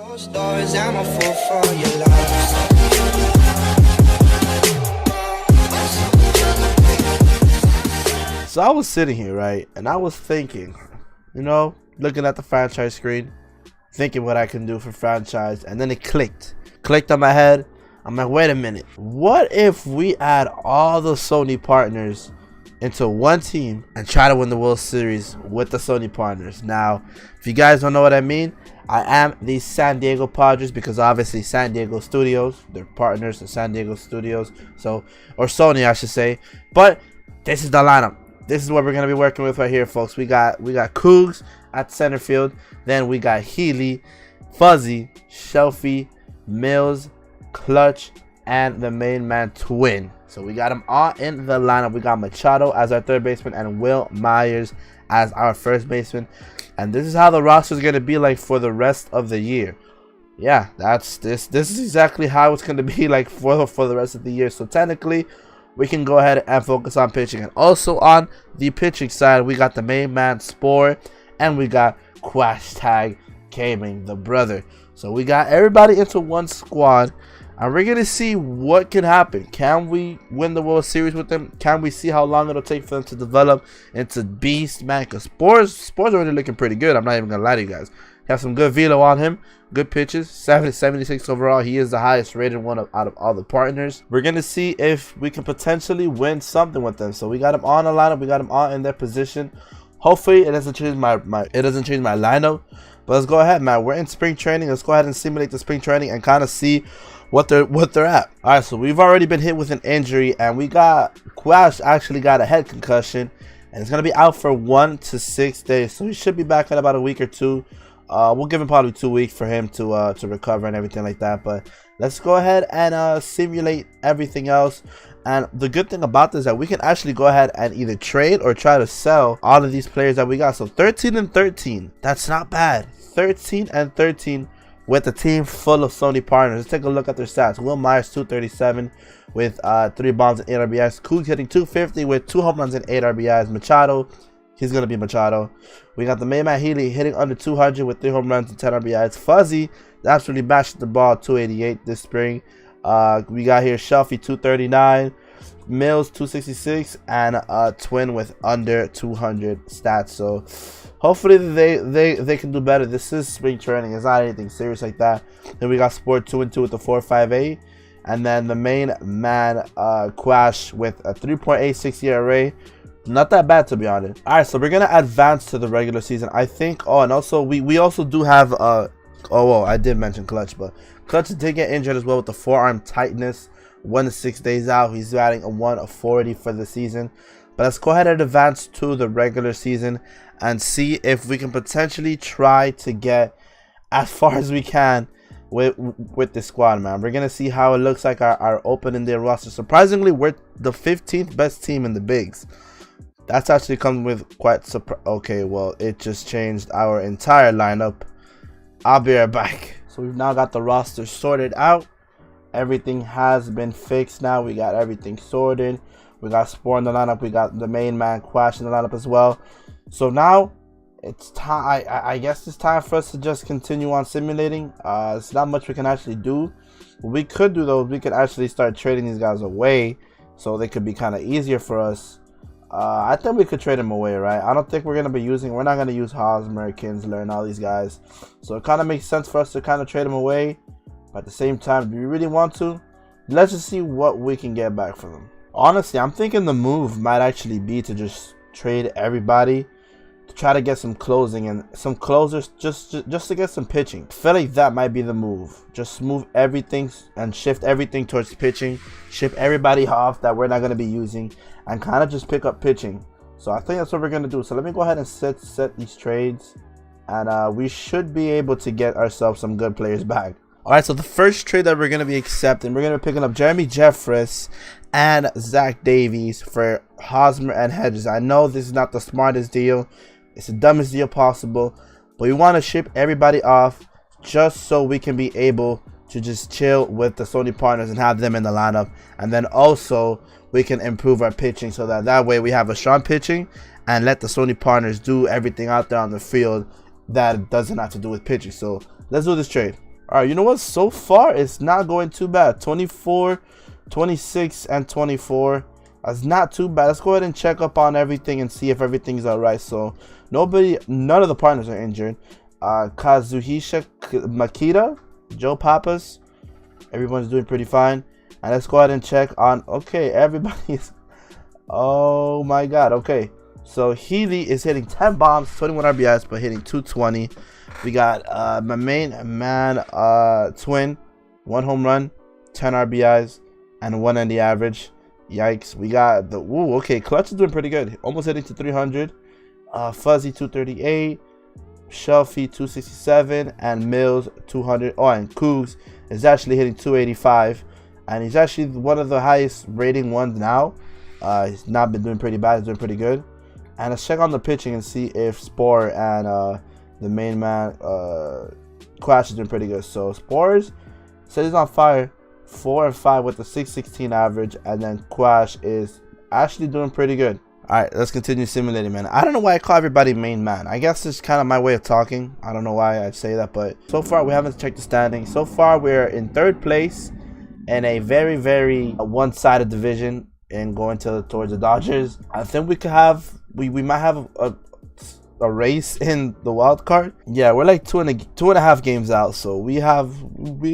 Closed doors, I'm a fool for your love. So I was sitting here, right, and I was thinking, looking at the franchise screen, thinking what I can do for franchise, and then it clicked on my head. I'm like, wait a minute, what if we add all the Sony partners into one team and try to win the World Series with the Sony partners? Now, if you guys don't know what I mean, I am the San Diego Padres, because obviously San Diego Studios, they're partners of San Diego Studios, or Sony, I should say. But this is the lineup. This is what we're gonna be working with right here, folks. We got Cougs at center field. Then we got Healy, Fuzzy, Shelfie, Mills, Clutch, and the main man Twin. So we got them all in the lineup. We got Machado as our third baseman and Will Myers as our first baseman. And this is how the roster is gonna be like for the rest of the year. Yeah, that's this. This is exactly how it's gonna be like for the rest of the year. So technically, we can go ahead and focus on pitching. And also on the pitching side, we got the main man Spore, and we got Quash Tag Gaming, the brother. So we got everybody into one squad, and we're gonna see what can happen. Can we win the World Series with them? Can we see how long it'll take for them to develop into beast, man? Because Spore's already looking pretty good. I'm not even gonna lie to you guys. Have some good velo on him, good pitches, 76 overall. He is the highest rated one out of all the partners. We're gonna see if we can potentially win something with them. So we got him on the lineup, we got him all in their position. Hopefully it doesn't change my lineup. But let's go ahead, man. We're in spring training. Let's go ahead and simulate the spring training and kind of see what they're at. All right, so we've already been hit with an injury, and we got Quash actually got a head concussion, and it's gonna be out for 1 to 6 days. So he should be back in about a week or two. We'll give him probably 2 weeks for him to recover and everything like that. But let's go ahead and simulate everything else. And the good thing about this is that we can actually go ahead and either trade or try to sell all of these players that we got. So 13 and 13, that's not bad. 13 and 13 with a team full of Sony partners. Let's take a look at their stats. Will Myers 237 with 3 bombs and 8 RBIs. Cougs hitting 250 with 2 home runs and 8 RBIs. Machado, he's going to be Machado. We got the main man Healy hitting under 200 with 3 home runs and 10 RBIs. Fuzzy absolutely bashed the ball 288 this spring. We got here Shelfie 239, Mills 266, and Twin with under 200 stats. So hopefully they can do better. This is spring training. It's not anything serious like that. Then we got Sport 2-2 with the 4.58. And then the main man Quash with a 3.86 ERA. Not that bad, to be honest. All right, so we're gonna advance to the regular season, I think. Oh, and also we also do have I did mention Clutch, but Clutch did get injured as well with the forearm tightness. 1 to 6 days out. He's batting a 1.40 for the season. But let's go ahead and advance to the regular season and see if we can potentially try to get as far as we can with this squad, man. We're gonna see how it looks like our opening day roster. Surprisingly, we're the 15th best team in the bigs. That's actually come with quite okay, well, it just changed our entire lineup. I'll be right back. So we've now got the roster sorted out. Everything has been fixed now. We got everything sorted. We got Spore in the lineup. We got the main man Quash in the lineup as well. So now it's time. I guess it's time for us to just continue on simulating. It's not much we can actually do. What we could do though, we could actually start trading these guys away, so they could be kind of easier for us. I think we could trade him away, right? I don't think we're not going to use Hosmer, Kinsler, and all these guys. So it kind of makes sense for us to kind of trade him away. But at the same time, do we really want to? Let's just see what we can get back from them. Honestly, I'm thinking the move might actually be to just trade everybody to try to get some closing and some closers just to get some pitching. I feel like that might be the move. Just move everything and shift everything towards pitching. Ship everybody off that we're not going to be using, and kind of just pick up pitching. So I think that's what we're going to do. So let me go ahead and set these trades, and we should be able to get ourselves some good players back. All right, so the first trade that we're going to be accepting, we're going to be picking up Jeremy Jeffress and Zach Davies for Hosmer and Hedges. I know this is not the smartest deal. It's the dumbest deal possible, but we want to ship everybody off just so we can be able to just chill with the Sony partners and have them in the lineup. And then also we can improve our pitching so that way we have a strong pitching and let the Sony partners do everything out there on the field that doesn't have to do with pitching. So let's do this trade. All right, you know what? So far, it's not going too bad. 24, 26, and 24. That's not too bad. Let's go ahead and check up on everything and see if everything's all right. So none of the partners are injured. Kazuhisha Makita, Joe Papas, everyone's doing pretty fine. And let's go ahead and check on, okay, everybody's, oh my God, okay. So Healy is hitting 10 bombs, 21 RBIs, but hitting 220. We got my main man, Twin, 1 home run, 10 RBIs, and 1 on the average. Yikes. We got the, ooh, okay, Clutch is doing pretty good. Almost hitting to 300. Fuzzy, 238. Shelfie, 267. And Mills, 200. Oh, and Cougs is actually hitting 285. And he's actually one of the highest rating ones now. He's not been doing pretty bad. He's doing pretty good. And let's check on the pitching and see if Spore and the main man, Quash is doing pretty good. So Spores says he's on fire. 4 and 5 with the 616 average, and then Quash is actually doing pretty good. All right, let's continue simulating, man. I don't know why I call everybody main man. I guess it's kind of my way of talking. I don't know why I say that, but so far we haven't checked the standings. So far we're in 3rd place in a very, very one-sided division and going towards the Dodgers. I think we could have, we might have a race in the wild card. Yeah, we're like two and a half games out, so we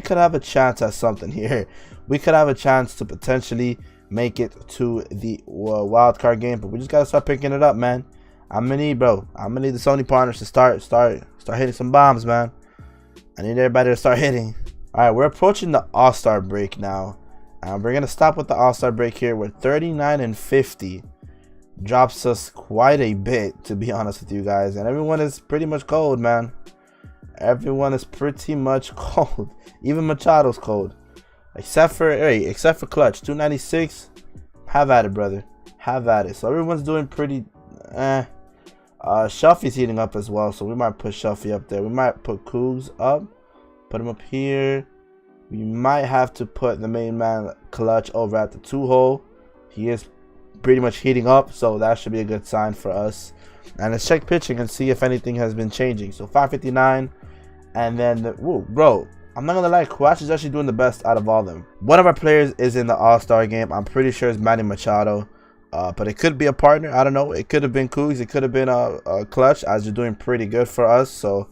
could have a chance at something here. We could have a chance to potentially make it to the wild card game, but we just gotta start picking it up, man. I'm gonna need the Sony partners to start hitting some bombs, man. I need everybody to start hitting. All right, we're approaching the All-Star break now, and we're gonna stop with the All-Star break here. We're 39 and 50. Drops us quite a bit, to be honest with you guys, and everyone is pretty much cold, man. Everyone is pretty much cold. Even Machado's cold, except for Clutch, 296. Have at it, brother. Have at it. So everyone's doing pretty. Shelfie's heating up as well, so we might put Shelfie up there. We might put Cougs up, put him up here. We might have to put the main man Clutch over at the 2-hole. He is pretty much heating up, so that should be a good sign for us. And let's check pitching and see if anything has been changing. So 559, and then whoa, bro, I'm not gonna lie, Quash is actually doing the best out of all of them. One of our players is in the All-Star game. I'm pretty sure it's Manny Machado, but it could be a partner. I don't know. It could have been Cougs. It could have been a Clutch, as you're doing pretty good for us. So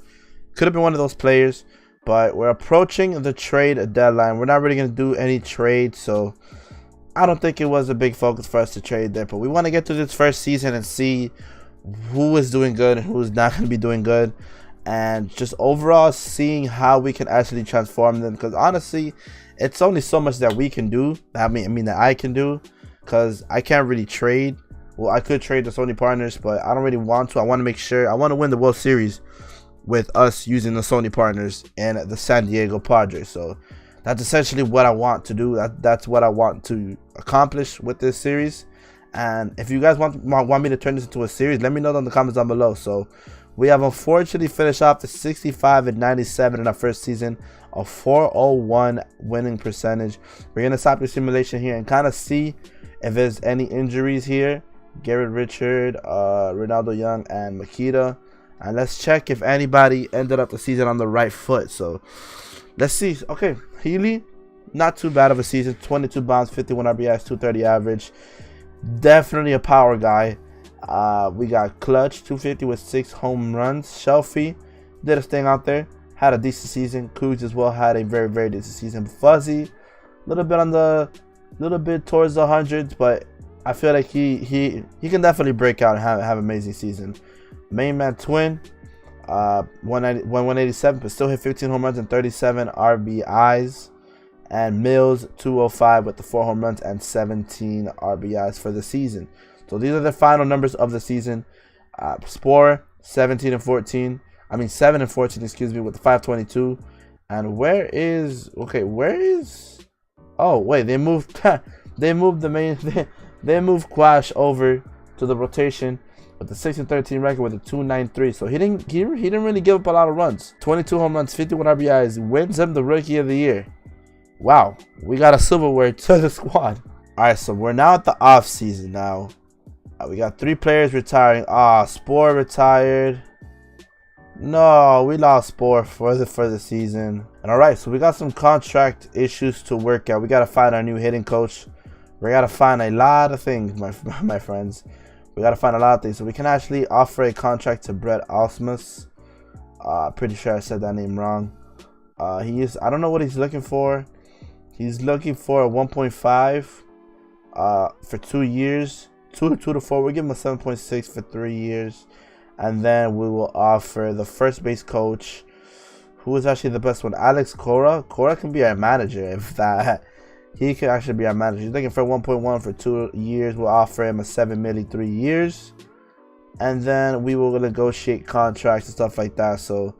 could have been one of those players. But we're approaching the trade deadline. We're not really gonna do any trade, so I don't think it was a big focus for us to trade there, but we want to get to this first season and see who is doing good and who's not going to be doing good, and just overall seeing how we can actually transform them, because honestly it's only so much that we can do. I mean that I can do, because I can't really trade. Well, I could trade the Sony partners, but I don't really want to. I want to make sure I want to win the World Series with us using the Sony partners and the San Diego Padres. So that's essentially what I want to do. That's what I want to accomplish with this series. And if you guys want me to turn this into a series, let me know in the comments down below. So we have unfortunately finished off the 65 and 97 in our first season, a 401 winning percentage. We're gonna stop the simulation here and kind of see if there's any injuries here. Garrett Richard, Ronaldo Young, and Makita. And let's check if anybody ended up the season on the right foot. So let's see. Okay, Healy, not too bad of a season. 22 bombs, 51 RBIs, 230 average. Definitely a power guy. We got Clutch, 250 with 6 home runs. Shelfie did his thing out there. Had a decent season. Cougs as well had a very, very decent season. Fuzzy, a little bit towards the hundreds, but I feel like he can definitely break out and have an amazing season. Main man Twin, 187, but still hit 15 home runs and 37 RBIs. And Mills, 205 with the 4 home runs and 17 RBIs for the season. So these are the final numbers of the season. Spore, 7 and 14, excuse me, with the 522. And oh wait, they moved they moved Quash over to the rotation with the 6 and 13 record with a 293. So he didn't really give up a lot of runs. 22 home runs, 51 RBIs, wins him the Rookie of the Year. Wow, we got a silverware to the squad. All right, so we're now at the off season now. We got 3 players retiring. Spore retired. No, we lost Spore for the season. And alright, so we got some contract issues to work out. We gotta find our new hitting coach. We gotta find a lot of things, my friends. We gotta find a lot of things. So we can actually offer a contract to Brett Osmus. Pretty sure I said that name wrong. I don't know what he's looking for. He's looking for a 1.5 for 2 years. 2 to 4. We'll give him a 7.6 for 3 years. And then we will offer the first base coach, who is actually the best one, Alex Cora. Cora can be our manager if that. He can actually be our manager. He's looking for 1.1 for 2 years. We'll offer him a 7 million 3 years. And then we will negotiate contracts and stuff like that. So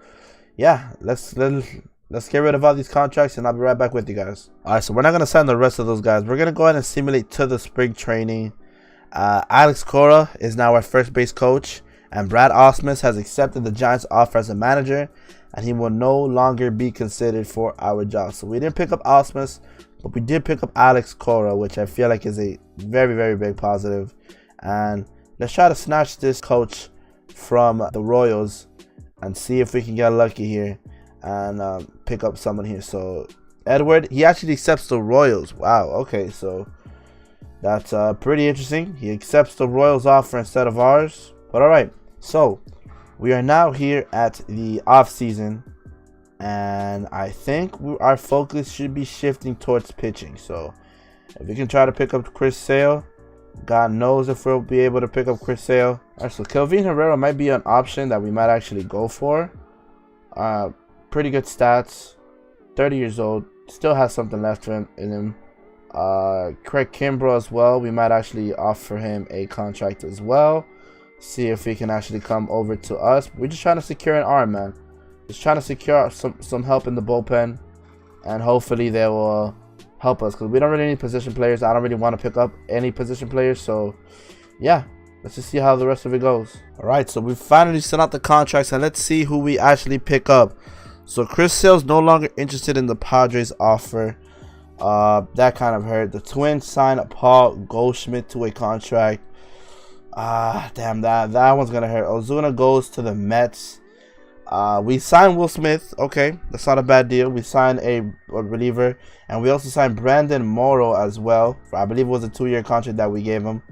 yeah, let's get rid of all these contracts and I'll be right back with you guys. Alright, so we're not gonna sign the rest of those guys. We're gonna go ahead and simulate to the spring training. Alex Cora is now our first base coach. And Brad Osmus has accepted the Giants' offer as a manager, and he will no longer be considered for our job. So we didn't pick up Osmus, but we did pick up Alex Cora, which I feel like is a very, very big positive. And let's try to snatch this coach from the Royals and see if we can get lucky here and pick up someone here. So Edward, he actually accepts the Royals. Wow, okay, so that's pretty interesting. He accepts the Royals offer instead of ours. But alright, so we are now here at the off season, and I think our focus should be shifting towards pitching. So if we can try to pick up Chris Sale, God knows if we'll be able to pick up Chris Sale. Alright, so Kelvin Herrera might be an option that we might actually go for. Pretty good stats, 30 years old, still has something left in him. Craig Kimbrough as well, we might actually offer him a contract as well. See if he can actually come over to us. We're just trying to secure an arm, man. Just trying to secure some help in the bullpen, and hopefully they will help us, because we don't really need position players. I don't really want to pick up any position players, so yeah, let's just see how the rest of it goes. Alright, so we finally sent out the contracts, and let's see who we actually pick up. So Chris Sale's no longer interested in the Padres offer. That kind of hurt. The Twins signed Paul Goldschmidt to a contract. Damn, that one's gonna hurt. Ozuna goes to the Mets. We signed Will Smith. Okay, that's not a bad deal. We signed a reliever, and we also signed Brandon Morrow as well. I believe it was a 2-year contract that we gave him.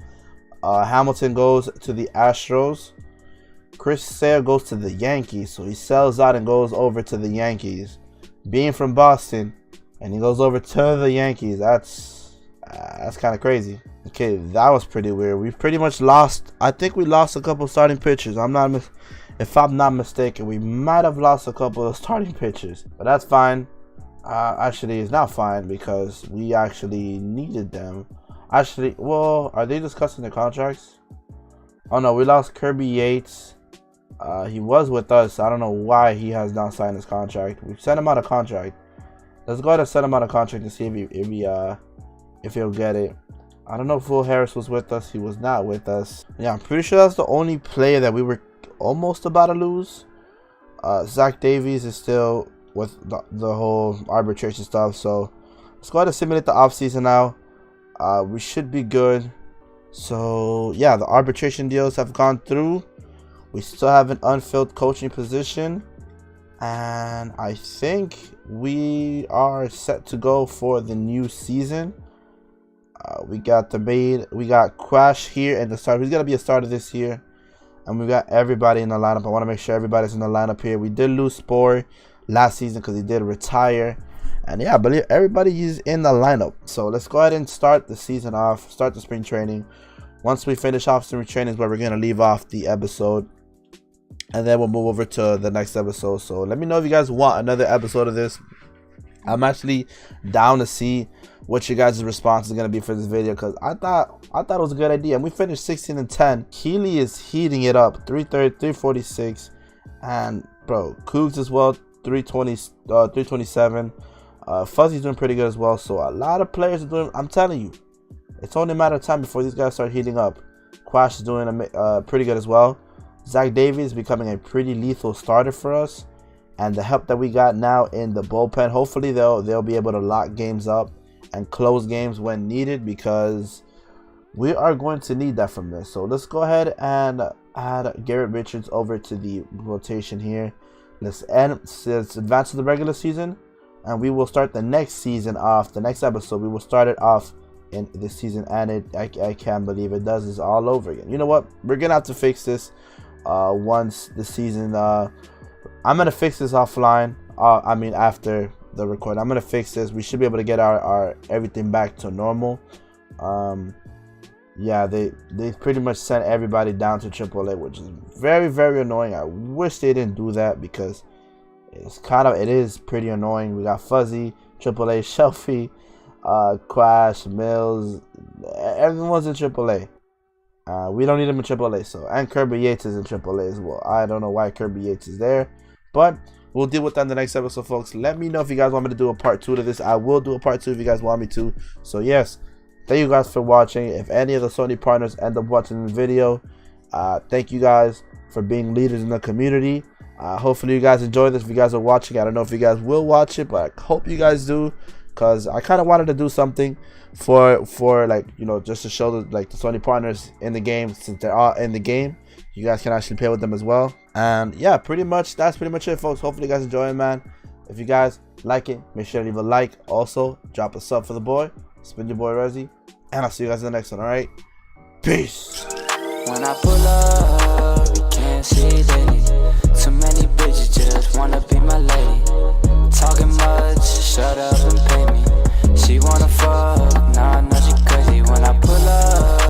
Hamilton goes to the Astros. Chris Sale goes to the Yankees, so he sells out and goes over to the Yankees. Being from Boston, and he goes over to the Yankees. That's kind of crazy. Okay, that was pretty weird. We pretty much lost. I think we lost a couple starting pitchers. If I'm not mistaken, we might have lost a couple of starting pitchers, but that's fine. Actually, it's not fine because we actually needed them. Actually, well, are they discussing the contracts? Oh no, we lost Kirby Yates. He was with us. I don't know why he has not signed his contract. We sent him out a contract. Let's go ahead and send him out a contract to see if he'll get it. I don't know if Will Harris was with us. He was not with us. Yeah, I'm pretty sure that's the only player that we were almost about to lose. Zach Davies is still with the whole arbitration stuff. So let's go ahead and simulate the offseason now. We should be good. So yeah, the arbitration deals have gone through. We still have an unfilled coaching position, and I think we are set to go for the new season. We got Crash here in the start. He's gonna be a starter this year, and we got everybody in the lineup. I want to make sure everybody's in the lineup here. We did lose Spore last season because he did retire, and yeah, I believe everybody is in the lineup. So let's go ahead and start the season off. Start the spring training. Once we finish off spring training is where we're gonna leave off the episode, and then we'll move over to the next episode. So let me know if you guys want another episode of this. I'm actually down to see what you guys' response is gonna be for this video, because I thought it was a good idea. And we finished 16-10. Keely is heating it up, 330, 346, and bro, Cougs as well, 320, 327. Fuzzy's doing pretty good as well. So a lot of players are doing. I'm telling you, it's only a matter of time before these guys start heating up. Quash is doing pretty good as well. Zach Davies is becoming a pretty lethal starter for us, and the help that we got now in the bullpen, hopefully they'll be able to lock games up and close games when needed, because we are going to need that from this. So let's go ahead and add Garrett Richards over to the rotation here. Let's advance to the regular season, and we will start the next season off. The next episode, we will start it off in this season, and I can't believe it does this all over again. You know what? We're gonna have to fix this once the season. I'm gonna fix this offline. I mean, after the record, I'm gonna fix this. We should be able to get our everything back to normal. Yeah, they pretty much sent everybody down to AAA, which is very, very annoying. I wish they didn't do that because it is pretty annoying. We got Fuzzy, AAA, Shelfie, Quash, Mills, everyone's in AAA. We don't need them in AAA, and Kirby Yates is in AAA as well. I don't know why Kirby Yates is there, but we'll deal with that in the next episode, folks. Let me know if you guys want me to do a part 2 to this. I will do a part 2 if you guys want me to. So yes, thank you guys for watching. If any of the Sony partners end up watching the video, thank you guys for being leaders in the community. Hopefully you guys enjoy this. If you guys are watching, I don't know if you guys will watch it, but I hope you guys do, because I kind of wanted to do something for like, you know, just to show the Sony partners in the game. Since they're all in the game, you guys can actually play with them as well. And yeah, that's pretty much it, folks. Hopefully you guys enjoy it, man. If you guys like it, make sure to leave a like. Also, drop a sub for the boy. It's been your boy Rezzy, and I'll see you guys in the next one. Alright, peace. When I pull up, you can't see daily. Too many